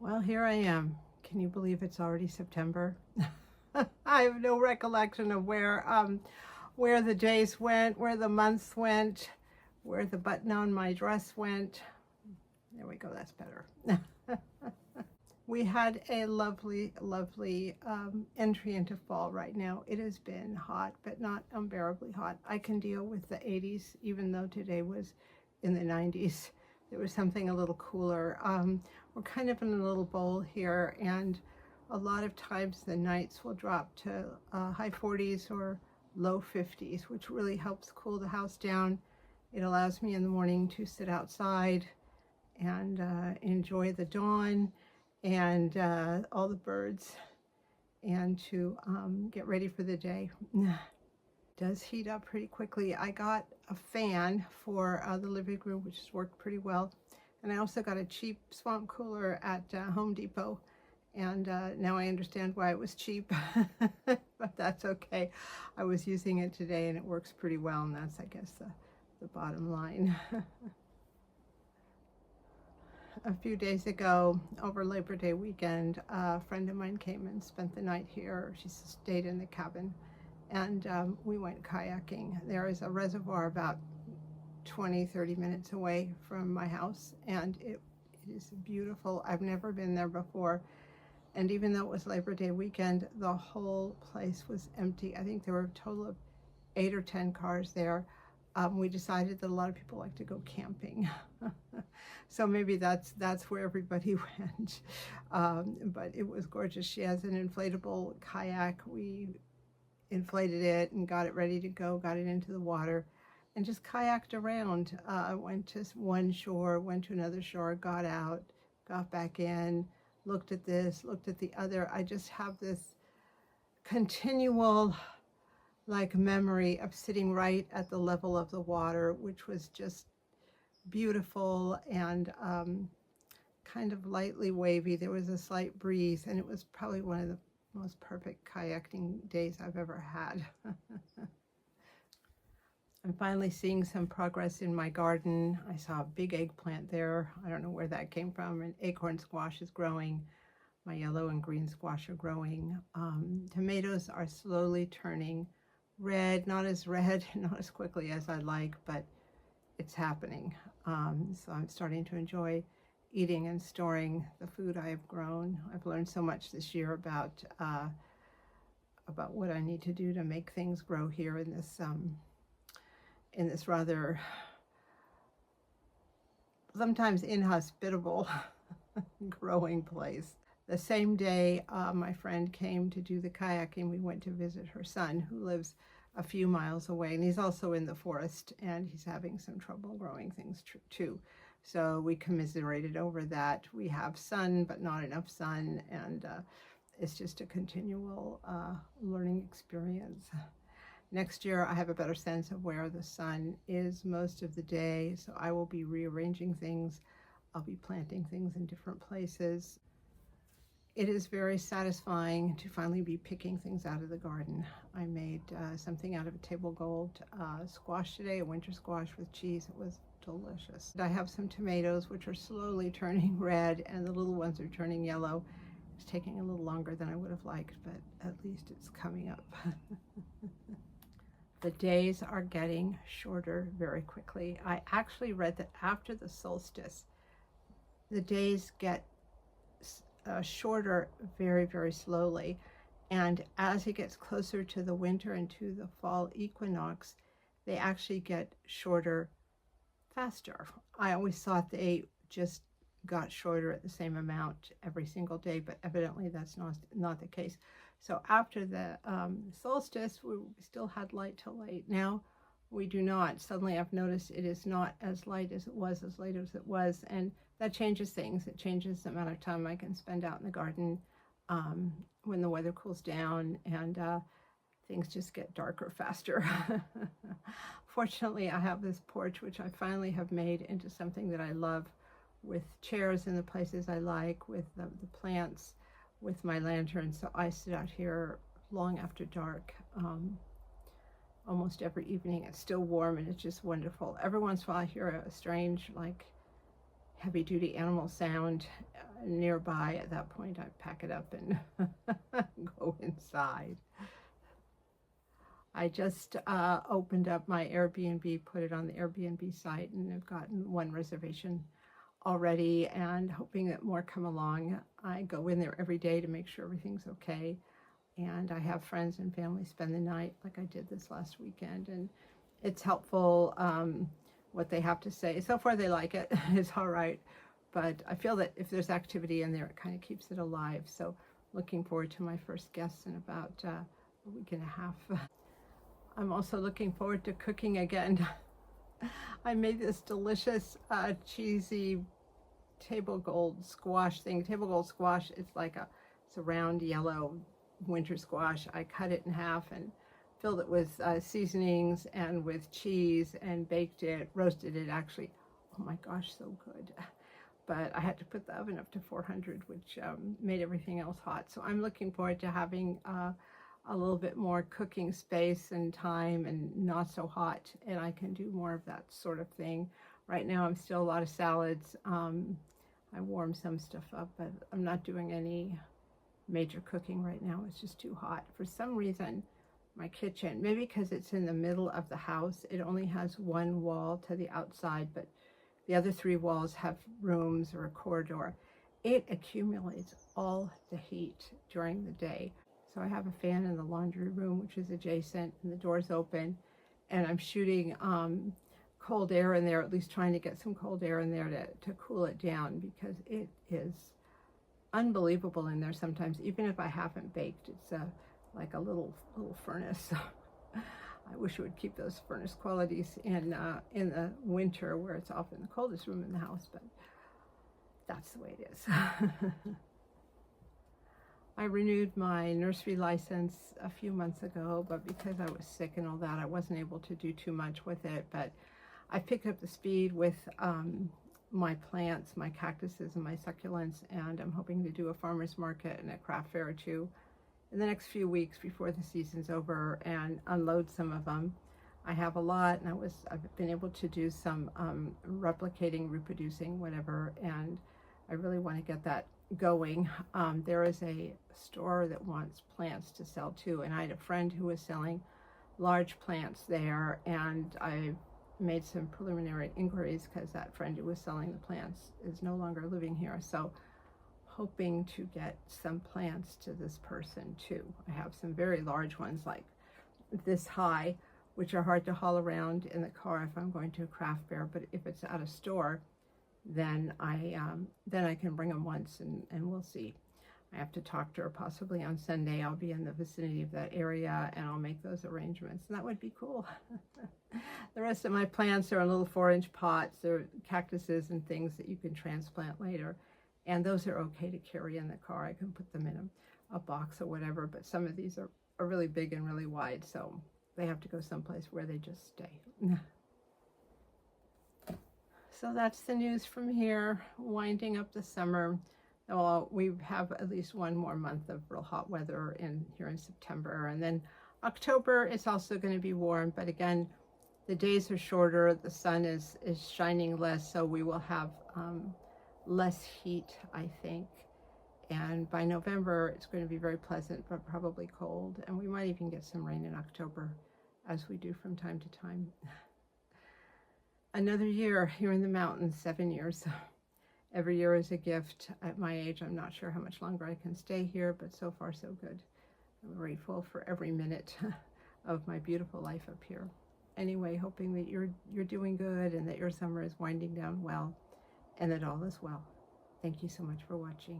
Well, here I am. Can you believe it's already September? I have no recollection of where the days went, where the months went, where the button on my dress went. There we go, that's better. We had a lovely, lovely entry into fall right now. It has been hot, but not unbearably hot. I can deal with the 80s, even though today was in the 90s. There was something a little cooler. We're kind of in a little bowl here, and a lot of times the nights will drop to high 40s or low 50s, which really helps cool the house down. It allows me in the morning to sit outside and enjoy the dawn and all the birds, and to get ready for the day. Does heat up pretty quickly. I got a fan for the living room, which has worked pretty well, and I also got a cheap swamp cooler at Home Depot, and now I understand why it was cheap. But that's okay. I was using it today and it works pretty well, and that's, I guess, the bottom line. A few days ago, over Labor Day weekend, a friend of mine came and spent the night here. She stayed in the cabin, and we went kayaking. There is a reservoir about 20-30 minutes away from my house, and it is beautiful. I've never been there before, and even though it was Labor Day weekend, the whole place was empty. I think there were a total of 8 or 10 cars there. We decided that a lot of people like to go camping. So maybe that's where everybody went. But it was gorgeous. She has an inflatable kayak. We inflated it and got it ready to go, got it into the water, and just kayaked around. Went to one shore, went to another shore, got out, got back in, looked at this, looked at the other. I just have this continual memory of sitting right at the level of the water, which was just beautiful and kind of lightly wavy. There was a slight breeze, and it was probably one of the most perfect kayaking days I've ever had. I'm finally seeing some progress in my garden. I saw a big eggplant there. I don't know where that came from. An acorn squash is growing. My yellow and green squash are growing. Tomatoes are slowly turning red, not as red, not as quickly as I'd like, but it's happening. So I'm starting to enjoy eating and storing the food I have grown. I've learned so much this year about what I need to do to make things grow here in this rather sometimes inhospitable growing place. The same day my friend came to do the kayaking, we went to visit her son, who lives a few miles away, and he's also in the forest, and he's having some trouble growing things too. So we commiserated over that. We have sun, but not enough sun, and it's just a continual learning experience. Next year, I have a better sense of where the sun is most of the day, so I will be rearranging things. I'll be planting things in different places. It is very satisfying to finally be picking things out of the garden. I made something out of a table gold squash today, a winter squash with cheese. It was delicious. I have some tomatoes, which are slowly turning red, and the little ones are turning yellow. It's taking a little longer than I would have liked, but at least it's coming up. The days are getting shorter very quickly. I actually read that after the solstice, the days get shorter very, very slowly, and as it gets closer to the winter and to the fall equinox, they actually get shorter faster. I always thought they just got shorter at the same amount every single day, but evidently that's not the case. So after the solstice, we still had light till late. Now we do not. Suddenly I've noticed it is not as light as it was, as late as it was, and that changes things. It changes the amount of time I can spend out in the garden when the weather cools down, and things just get darker faster. Fortunately, I have this porch, which I finally have made into something that I love, with chairs in the places I like, with the plants, with my lantern. So I sit out here long after dark, almost every evening. It's still warm, and it's just wonderful. Every once in a while I hear a strange, heavy-duty animal sound nearby. At that point, I pack it up and go inside. I just opened up my Airbnb, put it on the Airbnb site, and I've gotten one reservation already, and hoping that more come along. I go in there every day to make sure everything's okay, and I have friends and family spend the night like I did this last weekend, and it's helpful what they have to say. So far they like it. It's all right, but I feel that if there's activity in there, it kind of keeps it alive. So looking forward to my first guests in about a week and a half. I'm also looking forward to cooking again. I made this delicious cheesy table gold squash thing. Table gold squash, it's a round yellow winter squash. I cut it in half and filled it with seasonings and with cheese and baked it, roasted it actually. Oh my gosh, so good. But I had to put the oven up to 400, which made everything else hot. So I'm looking forward to having a little bit more cooking space and time and not so hot, and I can do more of that sort of thing. Right now I'm still a lot of salads. I warm some stuff up, but I'm not doing any major cooking right now. It's just too hot. For some reason, my kitchen, maybe because it's in the middle of the house, it only has one wall to the outside, but the other 3 walls have rooms or a corridor. It accumulates all the heat during the day. So I have a fan in the laundry room, which is adjacent, and the door's open, and I'm shooting cold air in there, at least trying to get some cold air in there to cool it down, because it is unbelievable in there sometimes. Even if I haven't baked, it's like a little furnace. I wish it would keep those furnace qualities in the winter, where it's often the coldest room in the house, but that's the way it is. I renewed my nursery license a few months ago, but because I was sick and all that, I wasn't able to do too much with it. But I picked up the speed with my plants, my cactuses and my succulents, and I'm hoping to do a farmer's market and a craft fair or two in the next few weeks before the season's over and unload some of them. I have a lot, and I've been able to do some replicating, reproducing, whatever, and I really want to get that going. There is a store that wants plants to sell too, and I had a friend who was selling large plants there, and I made some preliminary inquiries because that friend who was selling the plants is no longer living here. So hoping to get some plants to this person too. I have some very large ones like this high, which are hard to haul around in the car if I'm going to a craft fair, but if it's at a store, then I can bring them once and we'll see. I have to talk to her possibly on Sunday. I'll be in the vicinity of that area and I'll make those arrangements, and that would be cool. The rest of my plants are in little 4-inch pots. They're cactuses and things that you can transplant later, and those are okay to carry in the car. I can put them in a box or whatever, but some of these are really big and really wide, so they have to go someplace where they just stay. So that's the news from here, winding up the summer. Well, we have at least one more month of real hot weather here in September, and then October is also going to be warm, but again, the days are shorter, the sun is shining less, so we will have less heat, I think. And by November, it's going to be very pleasant, but probably cold, and we might even get some rain in October, as we do from time to time. Another year here in the mountains, 7 years. Every year is a gift. At my age, I'm not sure how much longer I can stay here, but so far so good. I'm grateful for every minute of my beautiful life up here. Anyway, hoping that you're doing good and that your summer is winding down well and that all is well. Thank you so much for watching.